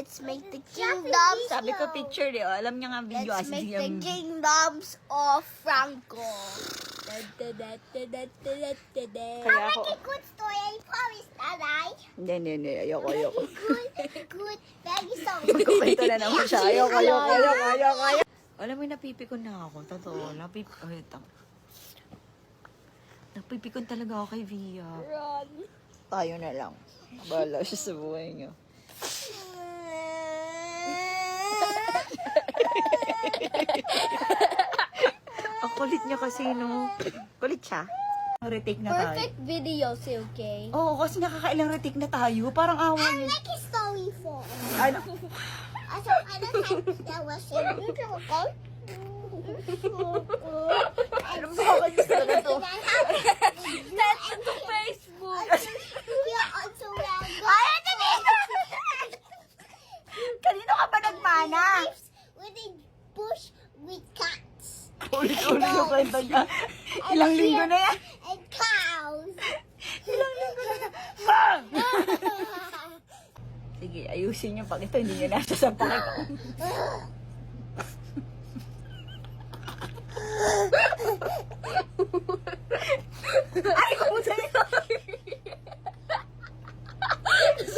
let's make the kingdoms. Sabi ko picture eh. Oh. Alam niya nga video. Let's make the kingdoms of Franco. Kaya I'll ako. make a good story, I promise, Nanay. Hindi. Ayoko. Good, very sorry. Magkukwento na naman siya. Ayoko. Alam mo, napipikon na ako. Totoo. Napipikon talaga ako kay Via. Run. Tayo na lang. Bahala siya sa buhay niyo. Ang kulit niya kasi, no? Kulit siya. Retake na tayo. Perfect video, okay? Oo, kasi nakakailang retake na tayo. Parang awa I niya. like a story for. Ano? Also, I don't think that was a beautiful goal. Ano ba ako gusto na to? That's on Facebook. You're also well. Kanino ka ba nagmana? With a bush with cats. Ulit-ulit yung kwento niya. Ilang linggo na yan. And cows. Ilang linggo na yan. Sige, ayusin niyo pag ito. Hindi niyo nasasampakin ko. Ay, kumusta niyo?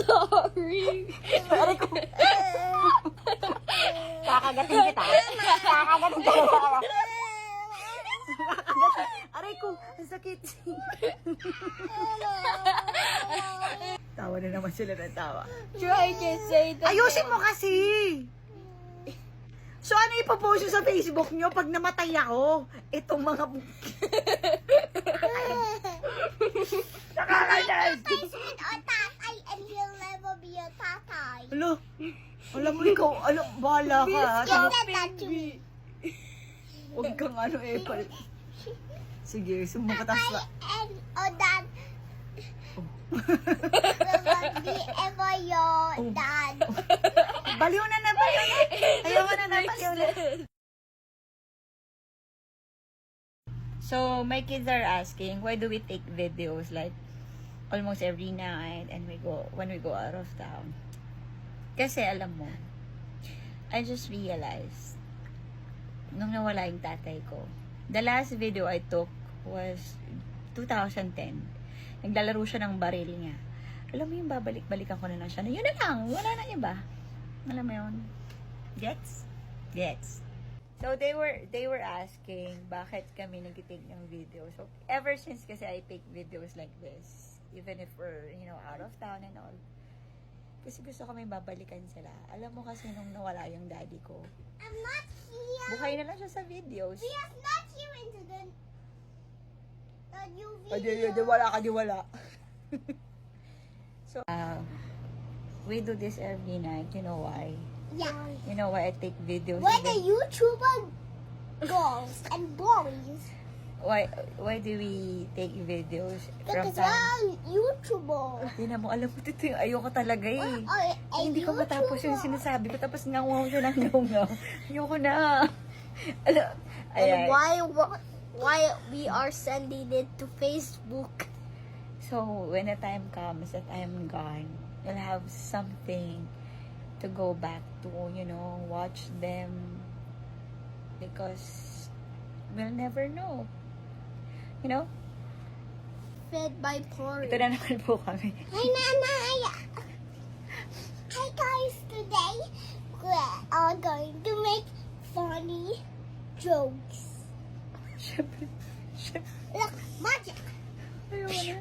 Sorry. Aray ko. Kakagatin kita. Kakagatin kita. Aray ko, ang sakit. Tawa na naman sila ng tawa. Try to say that. Ayusin mo kasi! So ano ipopost nyo sa Facebook nyo pag namatay ako? Itong mga... Nakakainis! Face with a tatay and he'll never be a tatay. Alam mo ikaw, bahala ka. Give that to me. Huwag kang Sige, sumukatas pa. And dad will not be ever your dad. Baliw na. Ayaw na, baliw na. So, my kids are asking, why do we take videos like almost every night and when we go out of town? Kasi alam mo, I just realized nung nawala yung tatay ko, the last video I took was 2010. Naglalaro siya ng baril niya. Alam mo yung babalik-balikan ko na lang siya. Yun na lang. Wala na iba. Alam mo yun? Gets? So, they were asking bakit kami nag-take ng video. So, ever since kasi I take videos like this, even if we're, out of town and all, kasi gusto kami babalikan sila. Alam mo kasi nung nawala yung daddy ko, I'm not here. buhay na lang siya sa videos. We are not here into the new video. Di wala. So, we do this every night. You know why? Yeah. You know why I take videos? We're the YouTuber girls and boys. Why do we take videos from Because time? we're YouTuber. Hindi mo, alam mo dito yung ayoko talaga eh. A Hindi ko matapos yung YouTuber. sinasabi ko, tapos nangaw siya ng ngaw. Ayoko na. And why we are sending it to Facebook? So, when the time comes that I'm gone, you'll have something to go back to, watch them. Because we'll never know. Fed by porn. Ito na naman po kami. Hi, Nanay! Hi, guys! Today, we are going to make funny jokes. Siyempre. Look, magic! Ayoko na.